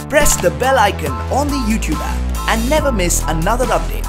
Press the bell icon on the YouTube app and never miss another update.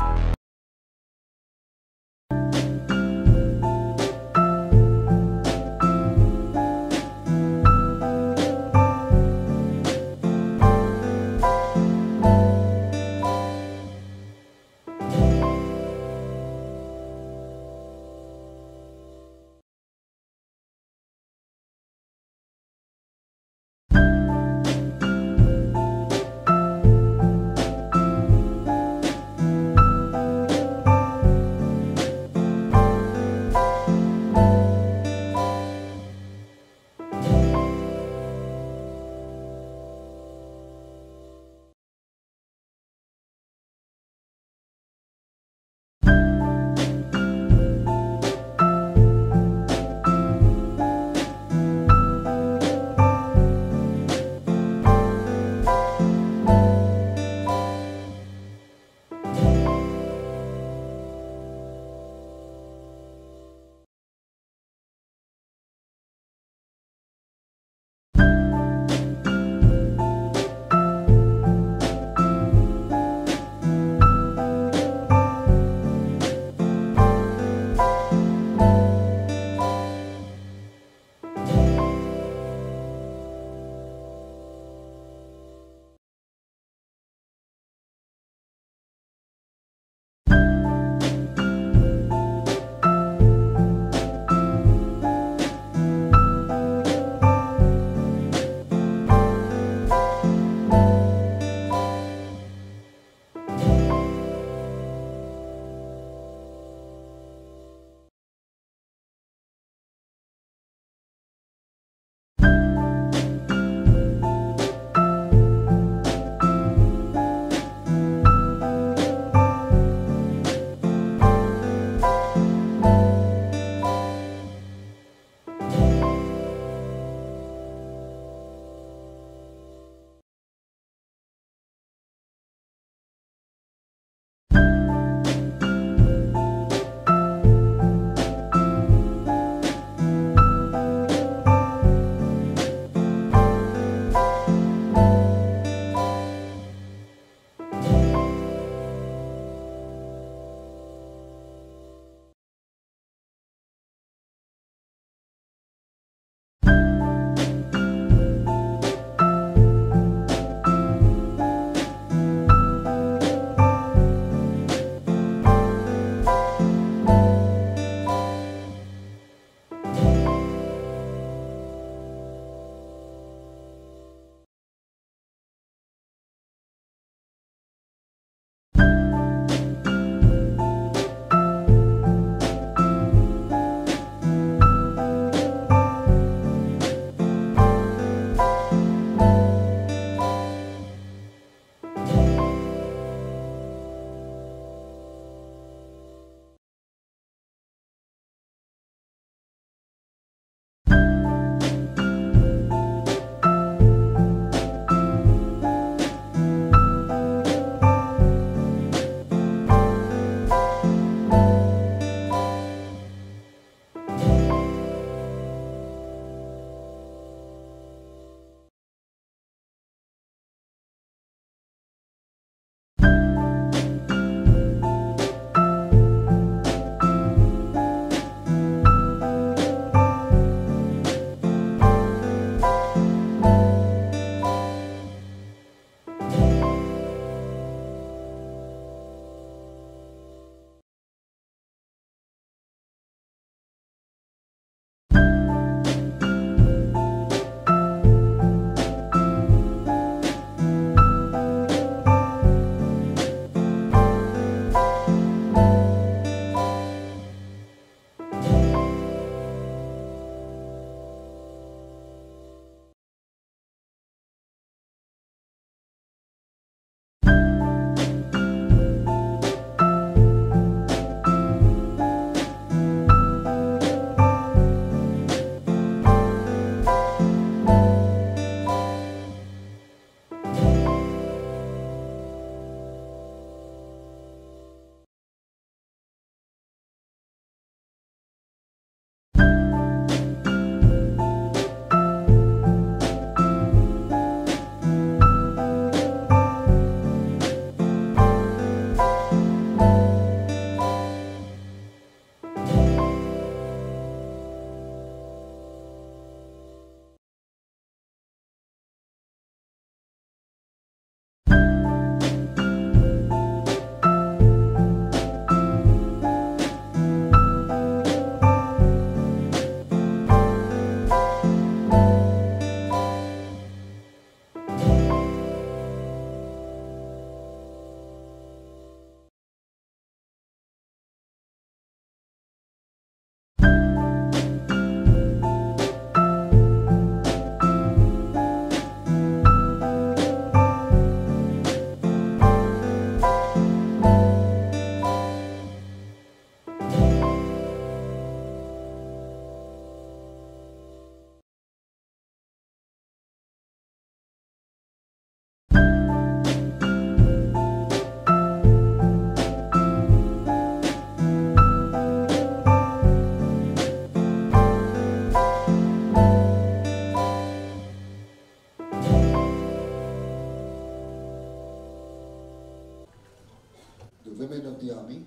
women of the army,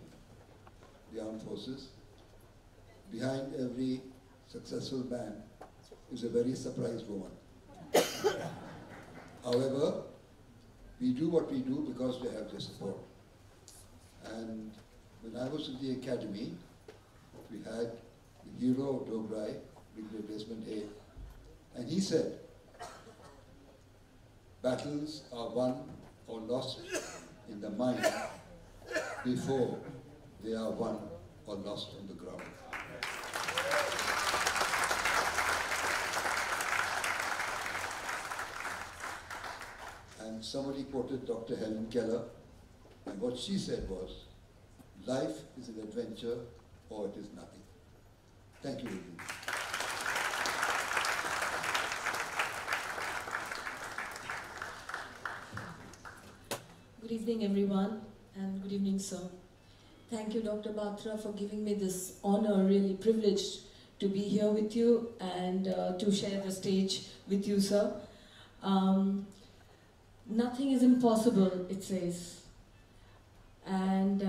the armed forces. Behind every successful man is a very surprised woman. However, we do what we do because we have their support. And when I was in the academy, we had the hero of Dobrai, Brigadier Desmond A, and he said, battles are won or lost in the mind before they are won or lost on the ground. And somebody quoted Dr. Helen Keller, and what she said was, life is an adventure or it is nothing. Thank you, Ruby. Good evening, everyone, and good evening, sir. Thank you, Dr. Batra, for giving me this honor, really privileged to be here with you and to share the stage with you, sir. Nothing is impossible, it says. And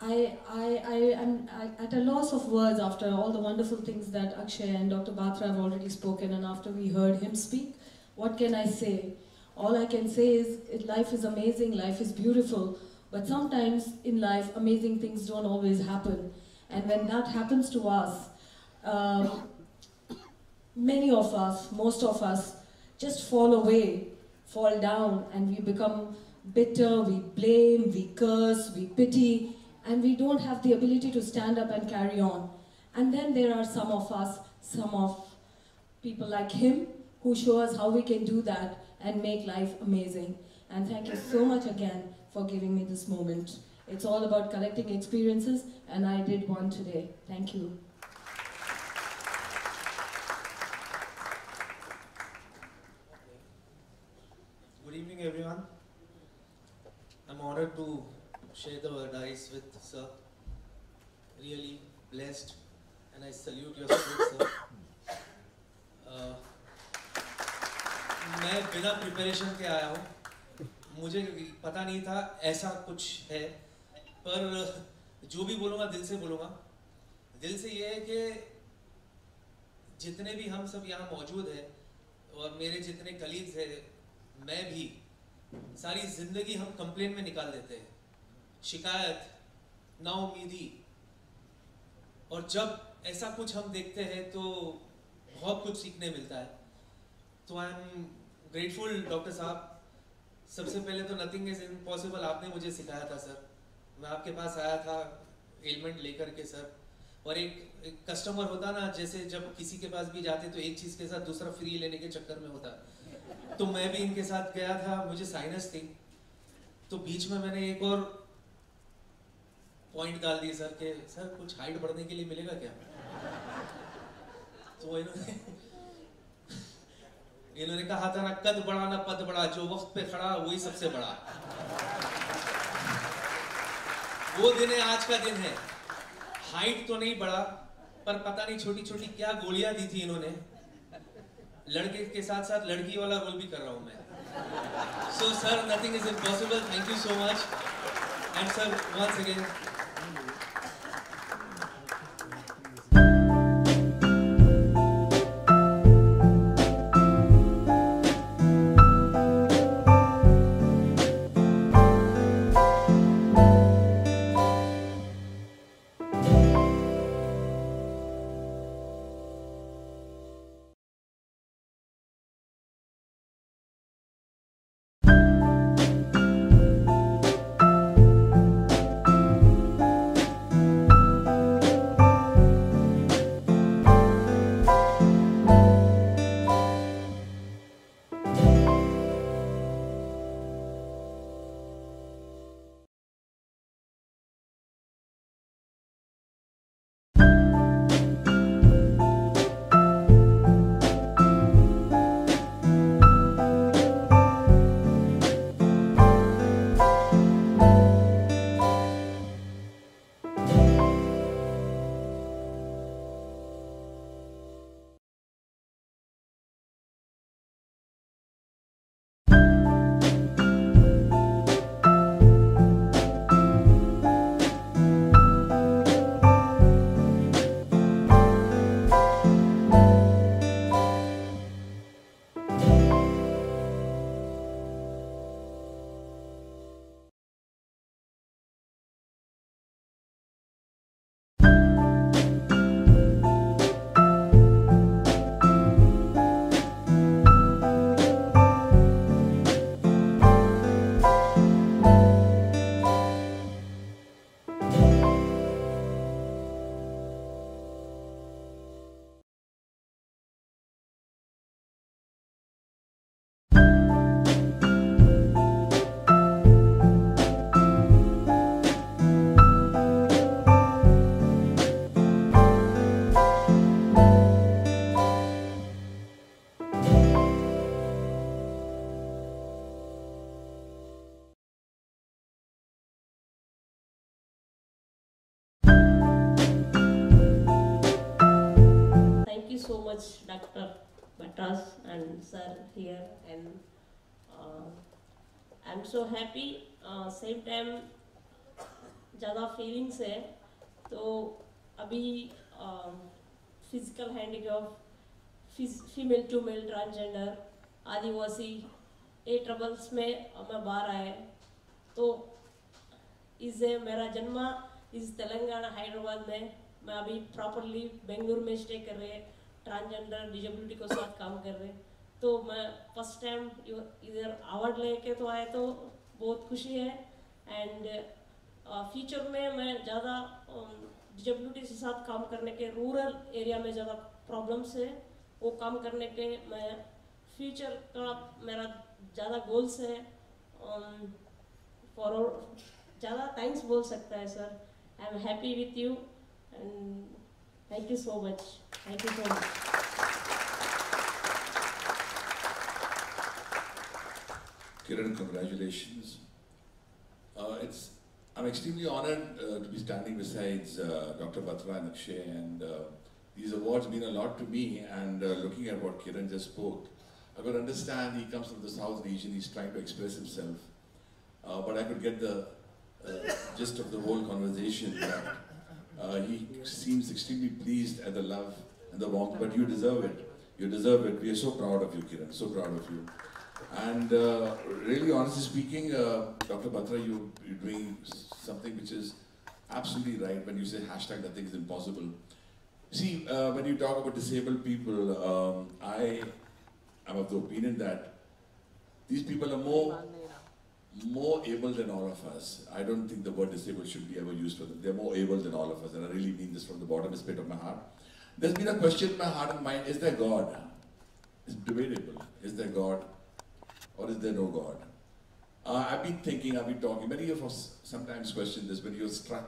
I'm at a loss of words after all the wonderful things that Akshay and Dr. Batra have already spoken, and after we heard him speak. What can I say? All I can say is life is amazing, life is beautiful, but sometimes in life amazing things don't always happen. And when that happens to us, many of us, most of us, just fall away, fall down, and we become bitter, we blame, we curse, we pity, and we don't have the ability to stand up and carry on. And then there are some of us, some of people like him, who show us how we can do that and make life amazing. And thank you so much again for giving me this moment. It's all about collecting experiences, and I did one today. Thank you. Good evening, everyone. I'm honored to share the dice with sir. Really blessed, and I salute your spirit, sir. मैं बिना preparation के आया हूँ, मुझे पता नहीं था ऐसा कुछ है, पर जो भी बोलूँगा दिल से बोलूँगा। दिल से ये है कि जितने भी हम सब यहाँ मौजूद हैं और मेरे जितने कलीग्स हैं, मैं भी, सारी ज़िंदगी हम कंप्लेन में निकाल देते हैं, शिकायत, नाउमीदी, और जब ऐसा कुछ हम देखते हैं तो बहुत कुछ सीखने मिलता है। तो आई एम ग्रेटफुल डॉक्टर साहब। सबसे पहले तो नथिंग इज इम्पॉसिबल आपने मुझे सिखाया था सर। मैं आपके पास आया था एलिमेंट लेकर के सर, और एक कस्टमर होता ना, जैसे जब किसी के पास भी जाते तो एक चीज़ के साथ दूसरा फ्री लेने के चक्कर में होता, तो मैं भी इनके साथ गया था। मुझे साइनस थी, तो बीच में मैंने एक और पॉइंट डाल दिए सर के, सर कुछ हाइट बढ़ने के लिए मिलेगा क्या? तो इन्होंने कहा था ना, कद बड़ा ना पद बड़ा, जो वक्त पे खड़ा वही सबसे बड़ा। वो दिन है, आज का दिन है। हाइट तो नहीं बढ़ा, पर पता नहीं छोटी छोटी क्या गोलियां दी थी इन्होंने। लड़के के साथ साथ लड़की वाला रोल भी कर रहा हूं मैं। So sir, nothing is impossible. Thank you so much, and sir once again much, Dr. Bhattras and sir here, and I'm so happy. Same time, ज़्यादा feelings है, तो अभी physical handicap, female to male transgender, आदिवासी, ये troubles में मैं बाहर आया, तो इसे मेरा जन्म इस तेलंगाना हैदराबाद में, मैं अभी प्रॉपरली बेंगलुरु में स्टे कर रहे, ट्रांसजेंडर डिजेबिलिटी को साथ काम कर रहे, तो मैं फर्स्ट टाइम इधर अवार्ड लेके तो आए, तो बहुत खुशी है। एंड फ्यूचर में मैं ज़्यादा डिजेबिलिटी के साथ काम करने के, रूरल एरिया में ज़्यादा प्रॉब्लम्स है, वो काम करने के मैं फ्यूचर का मेरा ज़्यादा गोल्स है। फॉर ज़्यादा थैंक्स बोल सकता है sir. I am happy with you and thank you so much, thank you so much. Kiran, congratulations. I'm extremely honored to be standing besides Dr. Batra and Akshay, and these awards mean a lot to me. And looking at what Kiran just spoke, I could understand he comes from the South region, he's trying to express himself. But I could get the gist of the whole conversation that he seems extremely pleased at the love and the warmth, but you deserve it. You deserve it. We are so proud of you, Kiran, so proud of you. And really, honestly speaking, Dr. Batra, you're doing something which is absolutely right when you say hashtag nothing is impossible. See, when you talk about disabled people, I am of the opinion that these people are more able than all of us. I don't think the word disabled should be ever used for them. They're more able than all of us, and I really mean this from the bottomest pit of my heart. There's been a question in my heart and mind, is there God? It's debatable. Is there God? Or is there no God? I've been thinking, I've been talking, many of us sometimes question this when you're struck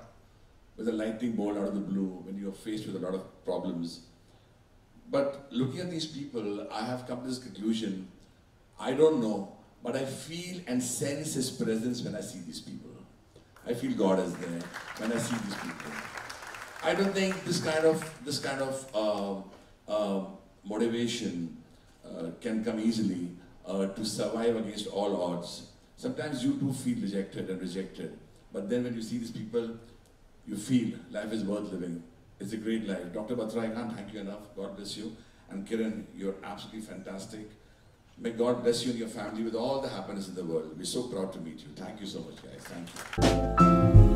with a lightning bolt out of the blue, when you're faced with a lot of problems. But looking at these people, I have come to this conclusion, I don't know, but I feel and sense His presence when I see these people. I feel God is there when I see these people. I don't think this kind of motivation can come easily to survive against all odds. Sometimes you too feel rejected and rejected, but then when you see these people, you feel life is worth living. It's a great life. Dr. Batra, I can't thank you enough. God bless you. And Kiran, you're absolutely fantastic. May God bless you and your family with all the happiness in the world. We're so proud to meet you. Thank you so much, guys. Thank you.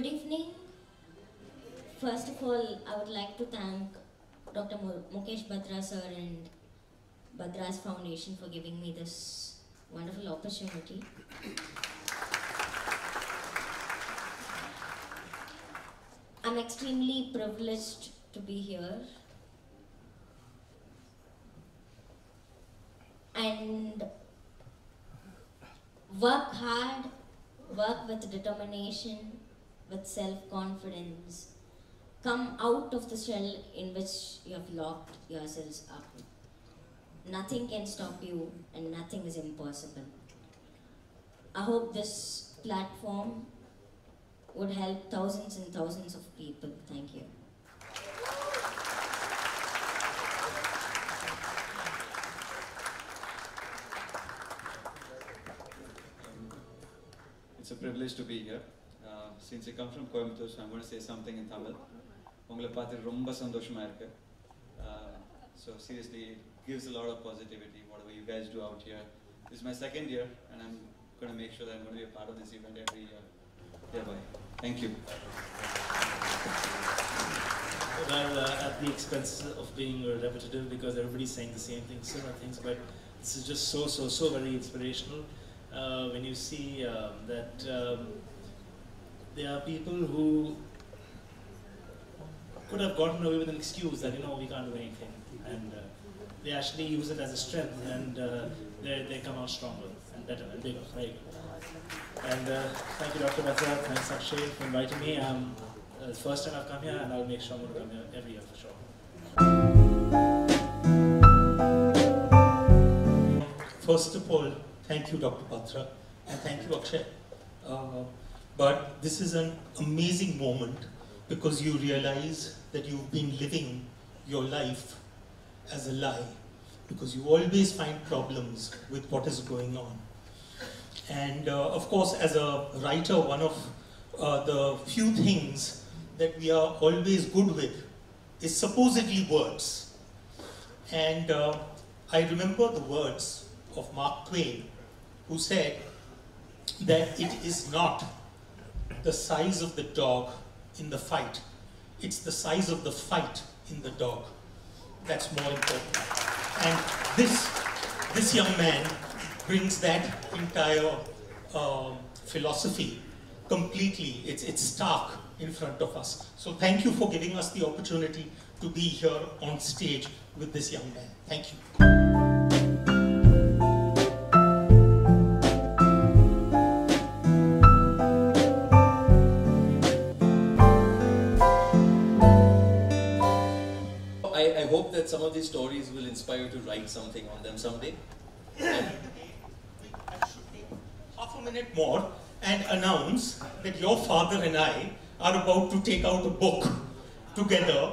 evening. First of all, I would like to thank Dr. Mukesh Batra sir and Badra's Foundation for giving me this wonderful opportunity. I'm extremely privileged to be here. And work hard, work with determination, with self-confidence. Come out of the shell in which you have locked yourselves up. Nothing can stop you and nothing is impossible. I hope this platform would help thousands and thousands of people. Thank you. It's a privilege to be here. Since I come from Coimbatore, so I'm going to say something in Tamil. Ungala paathu romba sandoshama irukku. So seriously, it gives a lot of positivity, whatever you guys do out here. This is my second year, and I'm going to make sure that I'm going to be a part of this event every year. Thereby, thank you. Well, at the expense of being repetitive, because everybody's saying the same things, similar things, but this is just so very inspirational. When you see that there are people who could have gotten away with an excuse that, we can't do anything, and they actually use it as a strength, and they come out stronger and better and bigger. Very good. And thank you, Dr. Batra, thanks Akshay for inviting me. It's the first time I've come here, and I'll make sure I'm going to come here every year for sure. First of all, thank you, Dr. Batra, and thank you, Akshay. But this is an amazing moment because you realize that you've been living your life as a lie, because you always find problems with what is going on. And of course, as a writer, one of the few things that we are always good with is supposedly words. And I remember the words of Mark Twain, who said that it is not the size of the dog in the fight, it's the size of the fight in the dog that's more important. And this young man brings that entire philosophy completely. It's stark in front of us. So thank you for giving us the opportunity to be here on stage with this young man. Thank you. I hope that some of these stories will inspire you to write something on them someday. I should take half a minute more and announce that your father and I are about to take out a book together,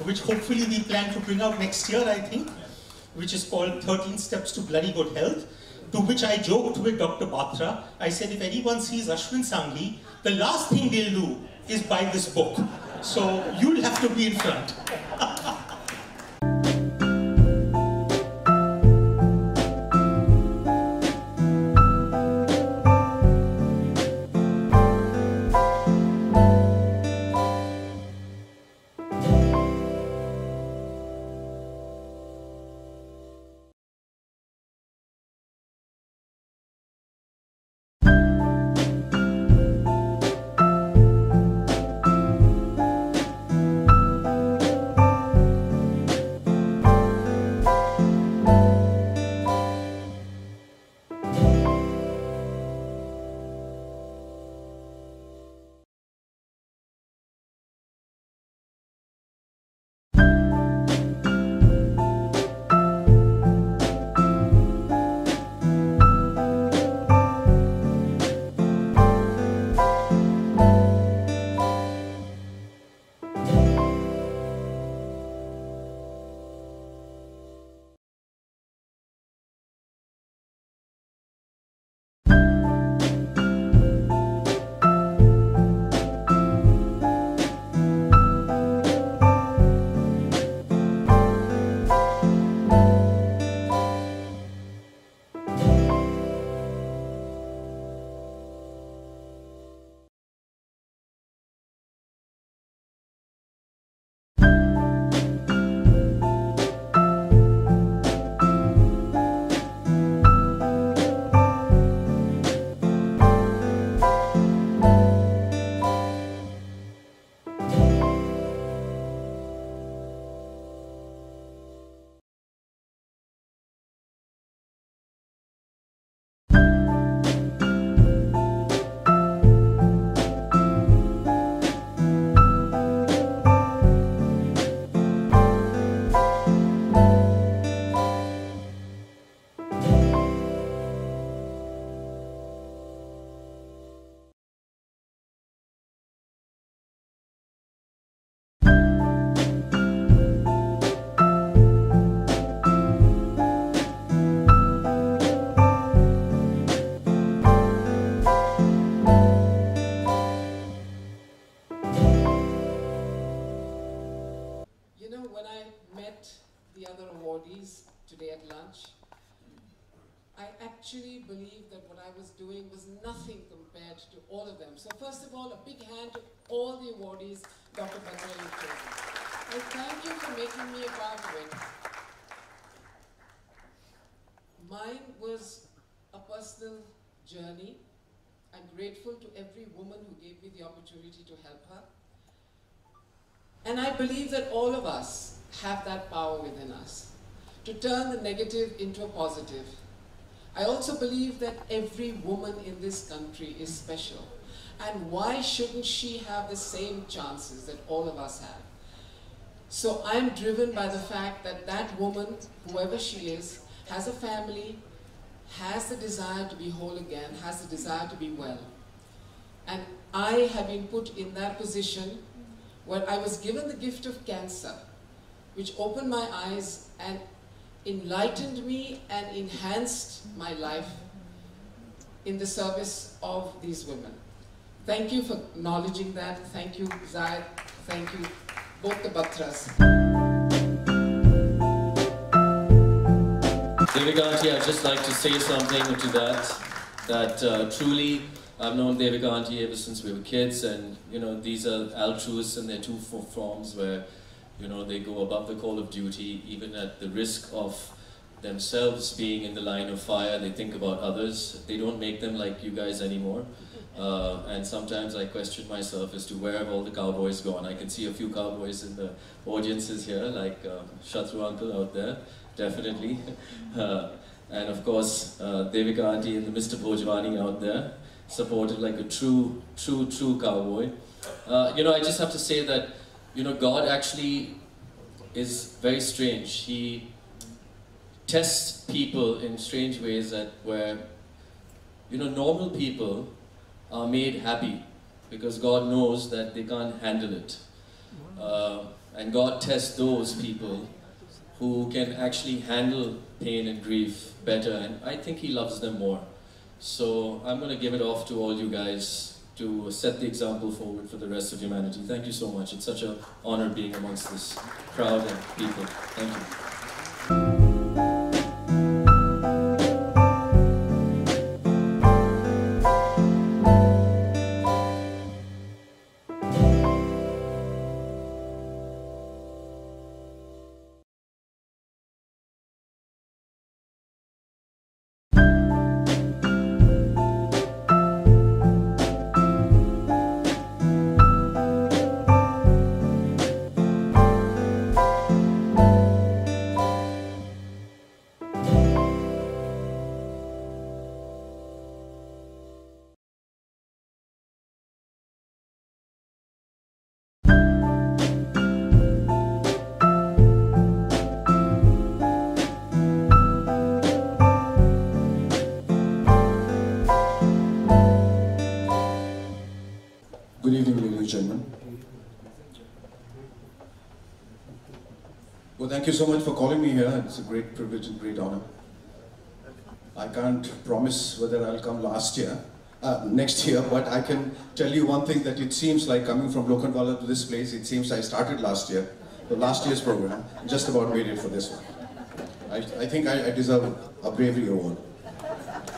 which hopefully we plan to bring out next year, I think, which is called 13 Steps to Bloody Good Health, to which I joked with Dr. Batra. I said, if anyone sees Ashwin Sangli, the last thing they'll do is buy this book. So you'll have to be in front. believed that what I was doing was nothing compared to all of them. So first of all, a big hand to all the awardees, Dr. Bachchan and chosen. And thank you for making me a part of it. Mine was a personal journey. I'm grateful to every woman who gave me the opportunity to help her. And I believe that all of us have that power within us to turn the negative into a positive. I also believe that every woman in this country is special. And why shouldn't she have the same chances that all of us have? So I'm driven by the fact that that woman, whoever she is, has a family, has the desire to be whole again, has the desire to be well. And I have been put in that position where I was given the gift of cancer, which opened my eyes and enlightened me and enhanced my life in the service of these women. Thank you for acknowledging that. Thank you, Zaid. Thank you, both the Bhattras. Devika Auntie, I'd just like to say something to that. Truly, I've known Devika Auntie ever since we were kids, and you know, these are altruists in their two forms where, you know, they go above the call of duty, even at the risk of themselves being in the line of fire. They think about others. They don't make them like you guys anymore. And sometimes I question myself as to where have all the cowboys gone. I can see a few cowboys in the audiences here, like Shatrughan uncle out there, definitely. And of course, Devika Auntie and the Mr. Bhojwani out there, supported like a true cowboy. You know, I just have to say that, you know, God actually is very strange. He tests people in strange ways where, you know, normal people are made happy because God knows that they can't handle it. And God tests those people who can actually handle pain and grief better, and I think He loves them more. So I'm going to give it off to all you guys to set the example forward for the rest of humanity. Thank you so much. It's such an honor being amongst this crowd of people. Thank you. Good evening, ladies and gentlemen. Well, thank you so much for calling me here. It's a great privilege and great honor. I can't promise whether I'll come next year, but I can tell you one thing, that it seems like coming from Lokhandwala to this place, it seems I started last year, the last year's program, just about made it for this one. I think I deserve a bravery award.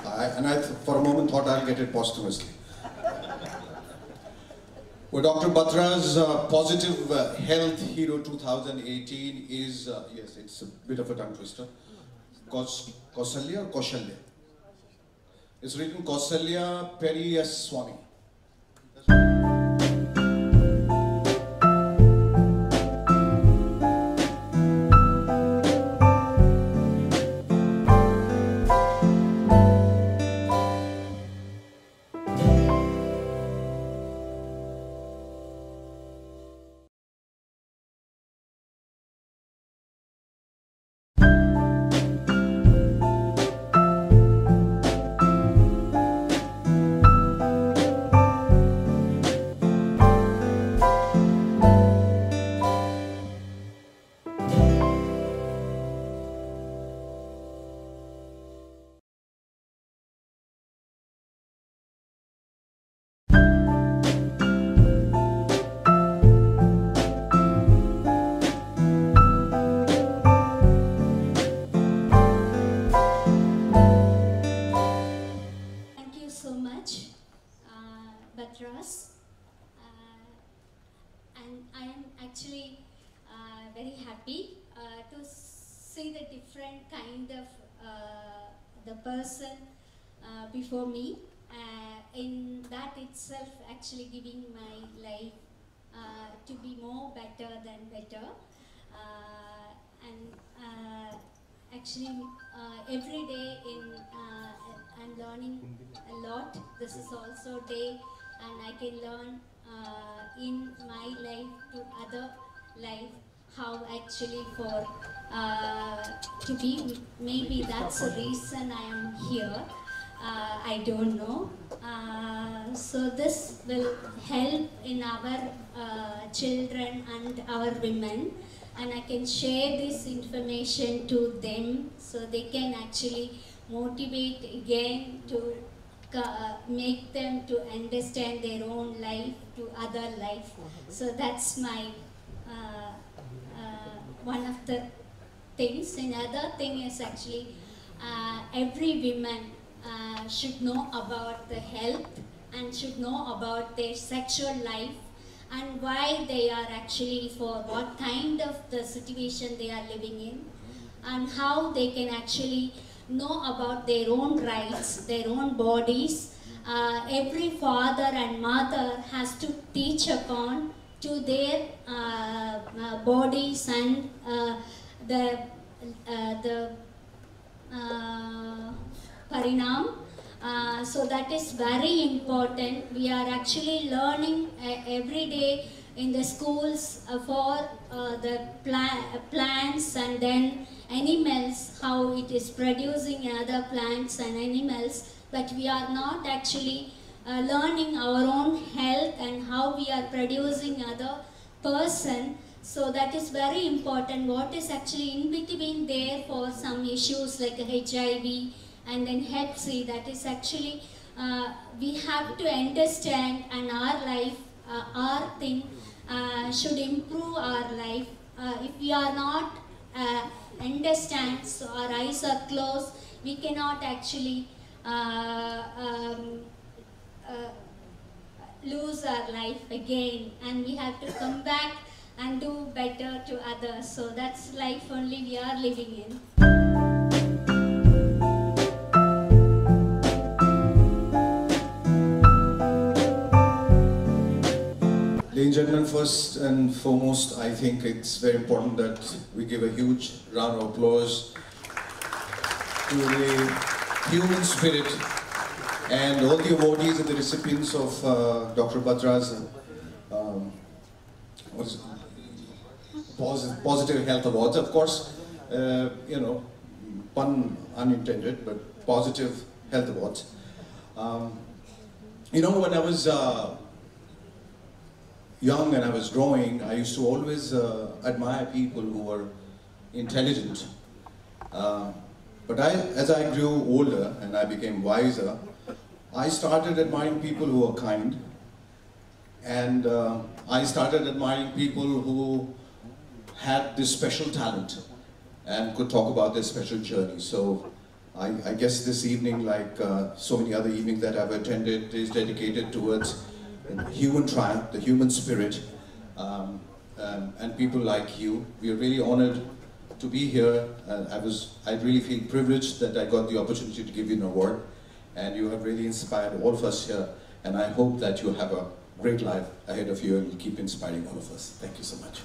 I for a moment thought I'll get it posthumously. Well, Dr. Batra's Positive Health Hero 2018 is, yes, it's a bit of a tongue twister. Kausalya or Kaushalya? It's written Kausalya Periyaswamy. Batras. And I am actually very happy to see the different kind of the person before me. In that itself, actually giving my life to be more better than better. Actually, every day I'm learning a lot. This is also a day, and I can learn in my life to other life how actually for to be. Maybe that's the reason I am here. I don't know. So this will help in our children and our women, and I can share this information to them so they can actually motivate again to make them to understand their own life to other life. So that's my one of the things. Another thing is actually every woman should know about the health and should know about their sexual life and why they are actually, for what kind of the situation they are living in, and how they can actually know about their own rights, their own bodies. Every father and mother has to teach upon to their bodies and the parinam. So that is very important. We are actually learning every day in the schools for the plants and then animals, how it is producing other plants and animals, but we are not actually learning our own health and how we are producing other person. So that is very important. What is actually in between there for some issues like HIV and then Hep C, that is actually we have to understand, and our life, our thing should improve our life. If we are not understand, so our eyes are closed, we cannot actually lose our life again, and we have to come back and do better to others. So that's life only we are living in. Ladies and gentlemen, first and foremost, I think it's very important that we give a huge round of applause to the human spirit and all the awardees and the recipients of Dr. Batra's Positive Health Awards. Of course, you know, pun unintended, but Positive Health Awards. You know, when I was young and I was growing, I used to always admire people who were intelligent. But as I grew older and I became wiser, I started admiring people who were kind, and I started admiring people who had this special talent and could talk about their special journey. So I guess this evening, like so many other evenings that I've attended, is dedicated towards human triumph, the human spirit, and people like you. We are really honored to be here. I really feel privileged that I got the opportunity to give you an award, and you have really inspired all of us here, and I hope that you have a great life ahead of you and will keep inspiring all of us. Thank you so much.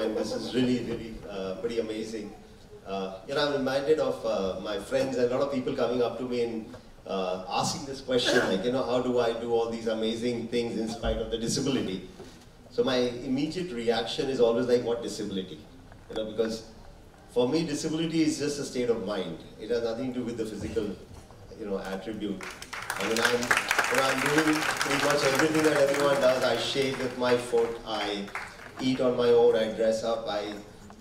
and this is really pretty amazing. You know, I'm reminded of my friends and a lot of people coming up to me and asking this question, like, you know, how do I do all these amazing things in spite of the disability? So my immediate reaction is always like, what disability? You know, because for me, disability is just a state of mind. It has nothing to do with the physical, you know, attribute. I mean, I'm doing pretty much everything that everyone does. I shave with my foot, I eat on my own, I dress up, I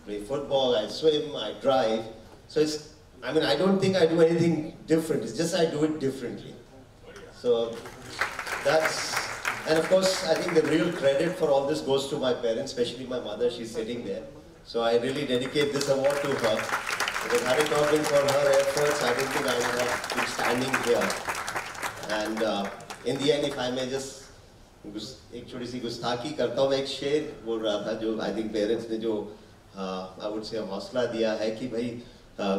play football, I swim, I drive. So it's, I mean, I don't think I do anything different. It's just I do it differently. So that's, and of course, I think the real credit for all this goes to my parents, especially my mother. She's sitting there. So I really dedicate this award to her. Because had it not been for her efforts, I don't think I would have been standing here. And in the end, if I may just एक छोटी सी गुस्ताखी करता हूँ, मैं एक शेर बोल रहा था जो I think parents ने जो I would say हौसला दिया है कि भाई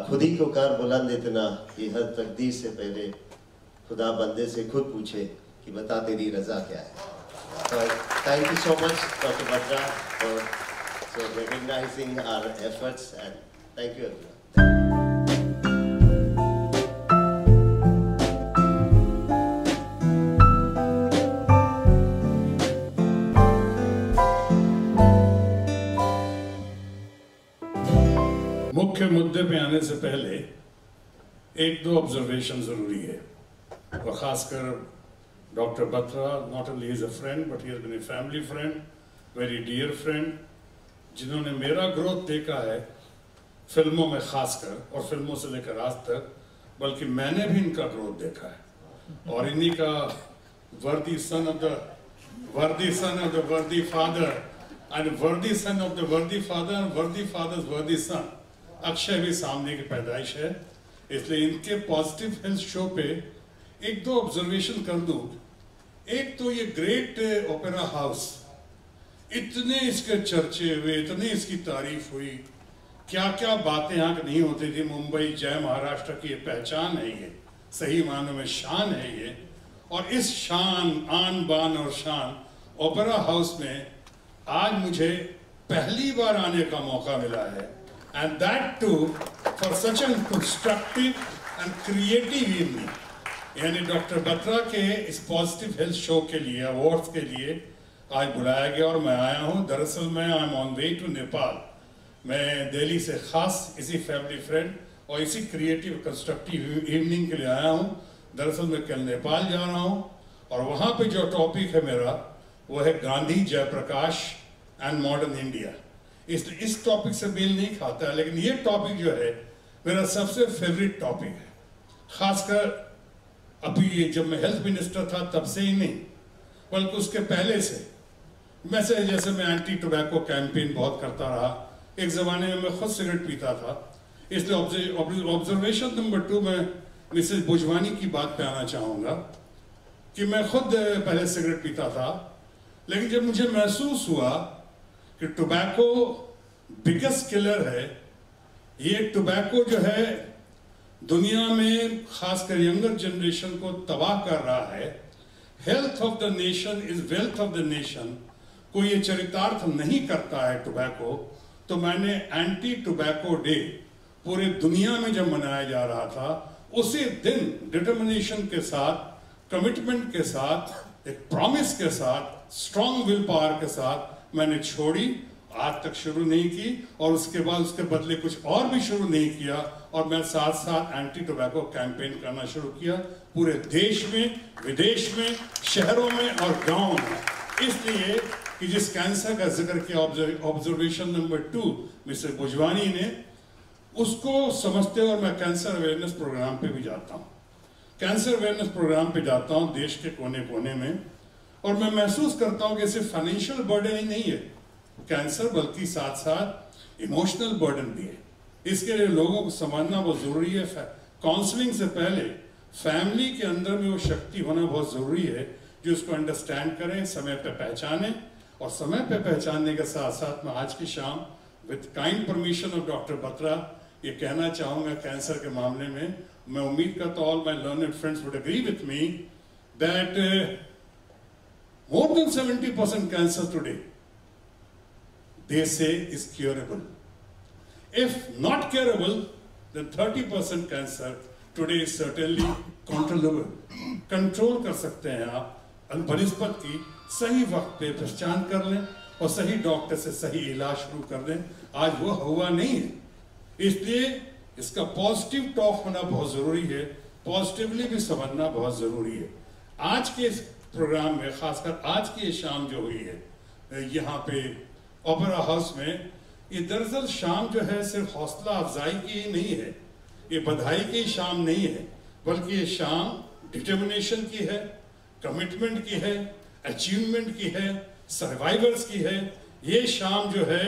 खुद ही को कर बुलंद इतना कि हर तकदीर से पहले खुदा बंदे से खुद पूछे कि बता तेरी रज़ा क्या है. So thank you so much, Dr. Batra, for recognizing our efforts, and thank you everyone. मुख्य मुद्दे पे आने से पहले एक दो ऑब्जर्वेशन जरूरी है, और खासकर doctor Batra not only is a friend but he has been a family friend, very dear friend, जिन्होंने मेरा ग्रोथ देखा है फिल्मों में खासकर और फिल्मों से लेकर आज तक, बल्कि मैंने भी इनका ग्रोथ देखा है. और इन्हीं का वर्दी सन ऑफ द वर्दी फादर एंड वर्दी सन ऑफ द वर्दी फादर एंड वर्दी फादर्स वर्दी सन अक्षय भी सामने की पैदाइश है. इसलिए इनके पॉजिटिव हेल्थ शो पे एक दो ऑब्जर्वेशन कर दूं. एक तो ये ग्रेट ओपेरा हाउस, इतने इसके चर्चे हुए, इतनी इसकी तारीफ हुई, क्या क्या बातें यहाँ की नहीं होती थी. मुंबई जय महाराष्ट्र की ये पहचान है, ये सही मानों में शान है ये. और इस शान, आन बान और शान ओपेरा हाउस में आज मुझे पहली बार आने का मौका मिला है, and that too for such a constructive and creative evening. यानी डॉक्टर बत्रा के इस पॉजिटिव हेल्थ शो के लिए, अवार्ड्स के लिए आज बुलाया गया और मैं आया हूँ. दरअसल मैं I am on way to Nepal. मैं दिल्ली से खास इसी फैमिली फ्रेंड और इसी क्रिएटिव कंस्ट्रक्टिव इवनिंग के लिए आया हूँ. दरअसल मैं कल नेपाल जा रहा हूँ और वहाँ पे जो टॉपिक है मेरा वो है Gandhi Jayaprakash and modern India. इस टॉपिक से मेल नहीं खाता है, लेकिन ये टॉपिक जो है मेरा सबसे फेवरेट टॉपिक है. खासकर अभी जब मैं हेल्थ मिनिस्टर था तब से ही नहीं, बल्कि उसके पहले से. जैसे मैं एंटी टोबैको कैंपेन बहुत करता रहा. एक ज़माने में मैं खुद सिगरेट पीता था. इसलिए ऑब्जर्वेशन नंबर 2 में मिसेस बुजवानी की बात पे आना चाहूँगा कि मैं खुद पहले सिगरेट पीता था, लेकिन जब मुझे महसूस हुआ कि टोबैको बिगेस्ट किलर है, ये टोबैको जो है दुनिया में खासकर यंगर जनरेशन को तबाह कर रहा है. Health of the nation is wealth of the nation को ये चरितार्थ नहीं करता है टोबैको. तो मैंने एंटी टोबैको डे पूरे दुनिया में जब मनाया जा रहा था, उसी दिन डिटर्मिनेशन के साथ, कमिटमेंट के साथ, एक प्रॉमिस के साथ, स्ट्रॉन्ग विल पावर के साथ मैंने छोड़ी. आज तक शुरू नहीं की और उसके बाद उसके बदले कुछ और भी शुरू नहीं किया. और मैं साथ साथ एंटी टोबैको कैंपेन करना शुरू किया पूरे देश में, विदेश में, शहरों में और गांव में. इसलिए कि जिस कैंसर का जिक्र किया ऑब्जर्वेशन नंबर 2 मिस्टर बुजवानी ने, उसको समझते और मैं कैंसर अवेयरनेस प्रोग्राम पे भी जाता हूँ. कैंसर अवेयरनेस प्रोग्राम पे जाता हूँ देश के कोने कोने में, और मैं महसूस करता हूँ कि सिर्फ फाइनेंशियल बर्डन ही नहीं है कैंसर, बल्कि साथ साथ इमोशनल बर्डन भी है. इसके लिए लोगों को समझना बहुत ज़रूरी है. काउंसलिंग से पहले फैमिली के अंदर में वो शक्ति होना बहुत ज़रूरी है जो उसको अंडरस्टैंड करें, समय पे पहचानें. और समय पे पहचानने के साथ साथ मैं आज की शाम with kind permission of doctor Batra ये कहना चाहूँगा कैंसर के मामले में, मैं उम्मीद करता हूँ all my learned friends would agree with me that more than 70% cancer today they say is curable. If not curable, then 30% cancer today is certainly controllable. Control कर सकते हैं आप बनस्पत की सही वक्त पे पहचान कर लें और सही डॉक्टर से सही इलाज शुरू कर दें। आज वो हुआ नहीं है, इसलिए इसका पॉजिटिव टॉक होना बहुत ज़रूरी है, पॉजिटिवली भी समझना बहुत ज़रूरी है। आज के इस प्रोग्राम में, खासकर आज की ये शाम जो हुई है यहाँ पे ओपेरा हाउस में, ये दरअसल शाम जो है सिर्फ हौसला अफजाई की ही नहीं है, ये बधाई की शाम नहीं है, बल्कि ये शाम डिटर्मिनेशन की है, कमिटमेंट की है, अचीवमेंट की है, सर्वाइवर्स की है। ये शाम जो है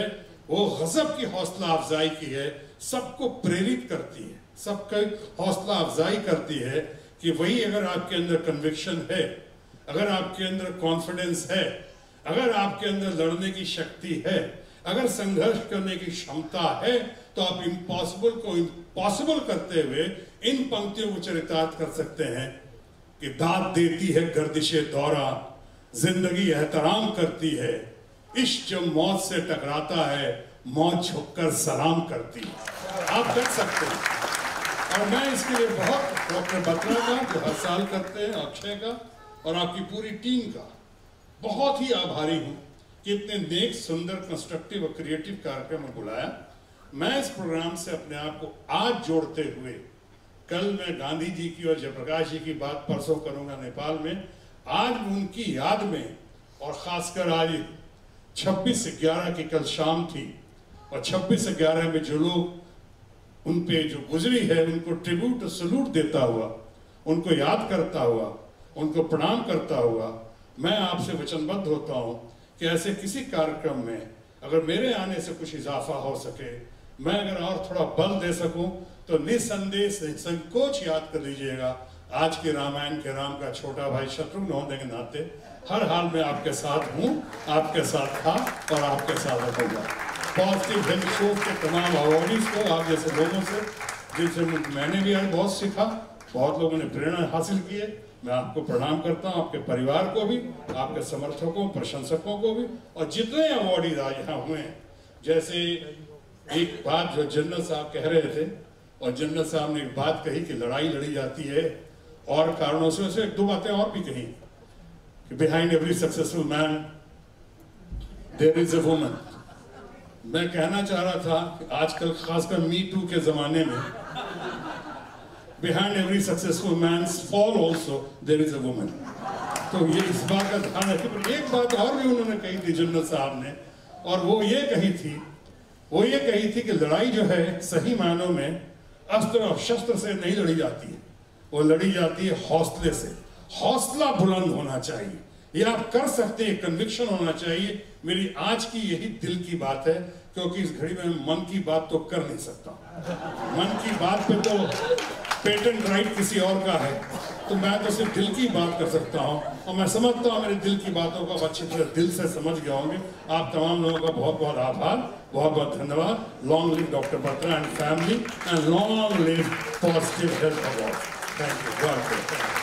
वो गजब की हौसला अफजाई की है, सबको प्रेरित करती है, सबका हौसला अफजाई करती है कि वही अगर आपके अंदर कन्विक्शन है, अगर आपके अंदर कॉन्फिडेंस है, अगर आपके अंदर लड़ने की शक्ति है, अगर संघर्ष करने की क्षमता है, तो आप इम्पॉसिबल को इम्पॉसिबल करते हुए इन पंक्तियों को चरितार्थ कर सकते हैं कि दाद देती है गर्दिशे दौरा, जिंदगी एहतराम करती है, इश्क जब मौत से टकराता है, मौत झुककर सलाम करती है। आप कर सकते हैं। और मैं इसके लिए बहुत डॉक्टर बत्रा का, जो हर साल करते हैं, अक्षय का और आपकी पूरी टीम का बहुत ही आभारी हूँ कि इतने नेक, सुंदर, कंस्ट्रक्टिव और क्रिएटिव कार्यक्रम में बुलाया। मैं इस प्रोग्राम से अपने आप को आज जोड़ते हुए, कल मैं गांधी जी की और जयप्रकाश जी की बात परसों करूंगा नेपाल में, आज उनकी याद में, और खासकर आज 26/11 की कल शाम थी, और 26/11 में जो लोग उन पे जो गुजरी है, उनको ट्रिब्यूट, सल्यूट देता हुआ, उनको याद करता हुआ, उनको प्रणाम करता हुआ, मैं आपसे वचनबद्ध होता हूँ कि ऐसे किसी कार्यक्रम में अगर मेरे आने से कुछ इजाफा हो सके, मैं अगर और थोड़ा बल दे सकूं, तो निसंदेह संकोच याद कर लीजिएगा, आज के रामायण के राम का छोटा भाई शत्रुघ्न होने के नाते हर हाल में आपके साथ हूँ, आपके साथ था और आपके साथ रहूँगा। पॉजिटिव हेल्थ शो के तमाम अवॉर्डीज को, आप जैसे लोगों से, जिनसे मैंने भी आज बहुत सीखा, बहुत लोगों ने प्रेरणा हासिल की है, मैं आपको प्रणाम करता हूँ, आपके परिवार को भी, आपके समर्थकों, प्रशंसकों को भी, और जितने अवॉर्डीज आज यहाँ हुए हैं। जैसे एक बात जो जनरल साहब कह रहे थे, और जनरल साहब ने एक बात कही कि लड़ाई लड़ी जाती है और कारणों से, वैसे 2 बातें और भी कही कि behind every successful man there is a woman. मैं कहना चाह रहा था कि आजकल खासकर मी टू के जमाने में, behind every successful man's fall also there is a woman। तो ये इस बात का ध्यान रखें। पर एक बात और भी उन्होंने कही थी जनरल साहब ने, और वो ये कही थी कि लड़ाई जो है सही मायनों में अस्त्र और शस्त्र से नहीं लड़ी जाती है, वो लड़ी जाती है हौसले से। हौसला बुलंद होना चाहिए, ये आप कर सकते हैं, कन्विक्शन होना चाहिए। मेरी आज की यही दिल की बात है, क्योंकि इस घड़ी में मन की बात तो कर नहीं सकता, मन की बात पे तो पेटेंट राइट किसी और का है, तो मैं तो सिर्फ दिल की बात कर सकता हूँ, और मैं समझता हूँ मेरे दिल की बातों को आप अच्छी तरह दिल से समझ गए होंगे। आप तमाम लोगों का बहुत बहुत आभार, बहुत बहुत धन्यवाद। Long live doctor Batra and family, and long live positive health award. Thank you, God bless.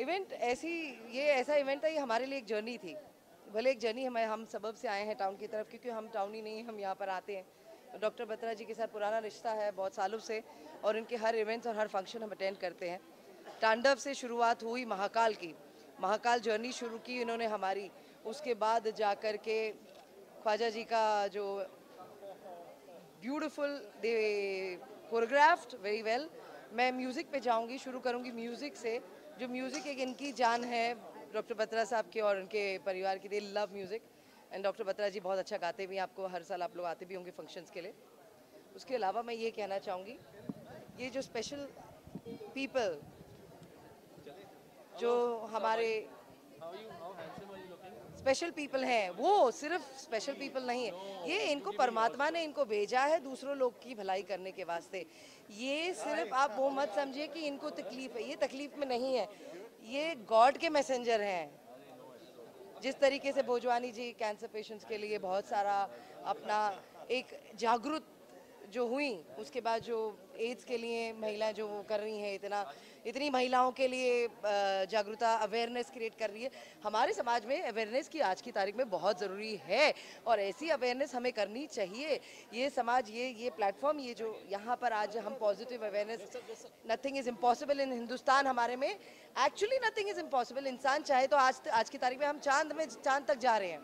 Event ऐसा इवेंट था, ये हमारे लिए एक जर्नी थी। भले एक जर्नी हम सबब से आए हैं टाउन की तरफ, क्योंकि हम टाउन ही नहीं, हम यहाँ पर आते हैं। डॉक्टर बत्रा जी के साथ पुराना रिश्ता है बहुत सालों से, और इनके हर इवेंट्स और हर फंक्शन हम अटेंड करते हैं। तांडव से शुरुआत हुई महाकाल की, महाकाल जर्नी शुरू की इन्होंने हमारी, उसके बाद जा कर के ख्वाजा जी का जो ब्यूटीफुल दे कोरियोग्राफ्ड वेरी वेल। मैं म्यूज़िक पे जाऊंगी, शुरू करूंगी म्यूज़िक से। जो म्यूज़िक एक इनकी जान है डॉक्टर बत्रा साहब के और उनके परिवार की, they love music and doctor Batra ji बहुत अच्छा गाते भी हैं, आपको हर साल आप लोग आते भी होंगे फंक्शंस के लिए। उसके अलावा मैं ये कहना चाहूँगी, ये जो स्पेशल पीपल जो हमारे स्पेशल पीपल हैं, वो सिर्फ स्पेशल पीपल नहीं है, ये इनको परमात्मा ने इनको भेजा है दूसरों लोग की भलाई करने के वास्ते। ये सिर्फ आप वो मत समझिए कि इनको तकलीफ है, ये तकलीफ में नहीं है, ये गॉड के मैसेंजर हैं। जिस तरीके से भोजवानी जी कैंसर पेशेंट्स के लिए बहुत सारा अपना एक जागरूक जो हुई, उसके बाद जो एड्स के लिए महिलाएं जो वो कर रही हैं, इतनी महिलाओं के लिए जागरूकता अवेयरनेस क्रिएट कर रही है। हमारे समाज में अवेयरनेस की आज की तारीख में बहुत ज़रूरी है, और ऐसी अवेयरनेस हमें करनी चाहिए। ये समाज, ये प्लेटफॉर्म, ये जो यहाँ पर आज हम positive awareness, nothing is impossible इन हिंदुस्तान, हमारे में एक्चुअली नथिंग इज़ इम्पॉसिबल। इंसान चाहे तो आज की तारीख में हम चांद तक जा रहे हैं।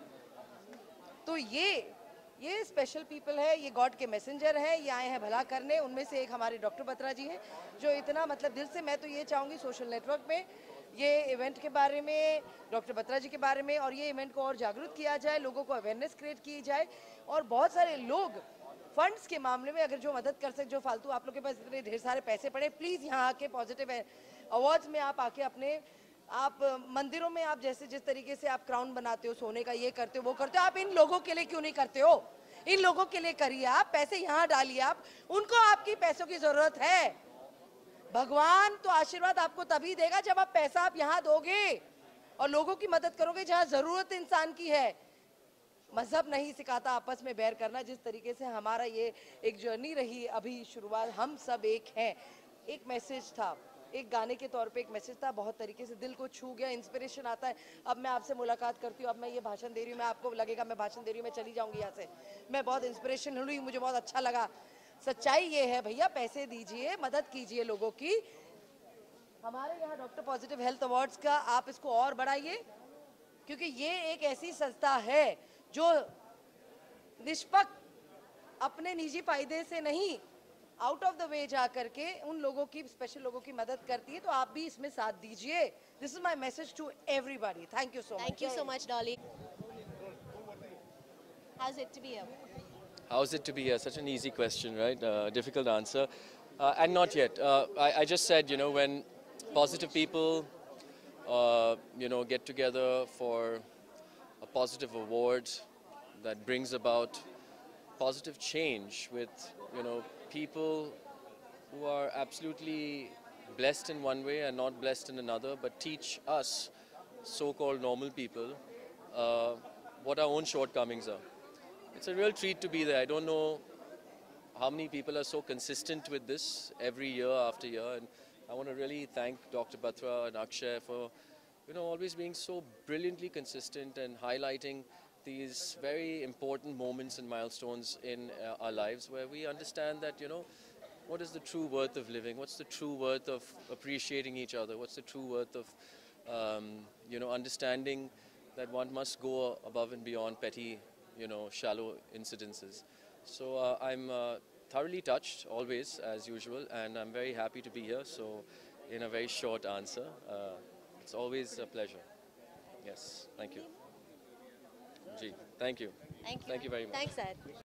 तो ये स्पेशल पीपल है, ये गॉड के मैसेंजर हैं, ये आए हैं भला करने। उनमें से एक हमारे डॉक्टर बत्रा जी हैं, जो इतना मतलब दिल से, मैं तो ये चाहूँगी सोशल नेटवर्क में ये इवेंट के बारे में, डॉक्टर बत्रा जी के बारे में, और ये इवेंट को और जागरूक किया जाए, लोगों को अवेयरनेस क्रिएट की जाए। और बहुत सारे लोग फंड्स के मामले में अगर जो मदद कर सके, जो फालतू आप लोग के पास इतने ढेर सारे पैसे पड़े, प्लीज़ यहाँ आके पॉजिटिव अवार्ड्स में आप आके अपने, आप मंदिरों में आप जिस तरीके से आप क्राउन बनाते हो, सोने का ये करते हो, वो करते हो, आप इन लोगों के लिए क्यों नहीं करते हो? इन लोगों के लिए करिए, आप पैसे यहाँ डालिए, आप उनको, आपकी पैसों की जरूरत है। भगवान तो आशीर्वाद आपको तभी देगा जब आप पैसा आप यहाँ दोगे और लोगों की मदद करोगे जहाँ जरूरत इंसान की है। मजहब नहीं सिखाता आपस में बैर करना। जिस तरीके से हमारा ये एक जर्नी रही अभी शुरुआत, हम सब एक हैं, एक मैसेज था, एक गाने के तौर पे एक मैसेज था, बहुत तरीके से दिल को छू गया, इंस्पिरेशन आता है। अब मैं आपसे मुलाकात करती हूँ, अब मैं ये भाषण दे रही हूँ, मैं आपको लगेगा मैं भाषण दे रही हूँ, मैं चली जाऊँगी यहाँ से। मैं बहुत इंस्पिरेशन हुई, मुझे बहुत अच्छा लगा। सच्चाई ये है भैया, पैसे दीजिए, मदद कीजिए लोगों की। हमारे यहाँ डॉक्टर पॉजिटिव हेल्थ अवार्ड्स का आप इसको और बढ़ाइए, क्योंकि ये एक ऐसी संस्था है जो निष्पक्ष अपने निजी फायदे से नहीं, आउट ऑफ द वे जा करके उन लोगों की, स्पेशल लोगों की मदद करती है। तो आप भी इसमें साथ दीजिए। This is my message to everybody. Thank you so much. Thank you so much, Dolly. How's it to be here? How's it to be here? Such an easy question, right? Difficult answer. And not yet. I just said, when positive people, get together for a positive award that brings about positive change with, people who are absolutely blessed in one way and not blessed in another, but teach us, so-called normal people, what our own shortcomings are. It's a real treat to be there. I don't know how many people are so consistent with this every year after year, and I want to really thank Dr. Batra and Akshay for, always being so brilliantly consistent and highlighting these very important moments and milestones in our lives, where we understand that, what is the true worth of living? What's the true worth of appreciating each other? What's the true worth of, understanding that one must go above and beyond petty, shallow incidences. So I'm thoroughly touched, always, as usual, and I'm very happy to be here. So in a very short answer, it's always a pleasure. Yes, thank you. Gee, thank you. Thank you. Thank you very much. Thanks, Ed.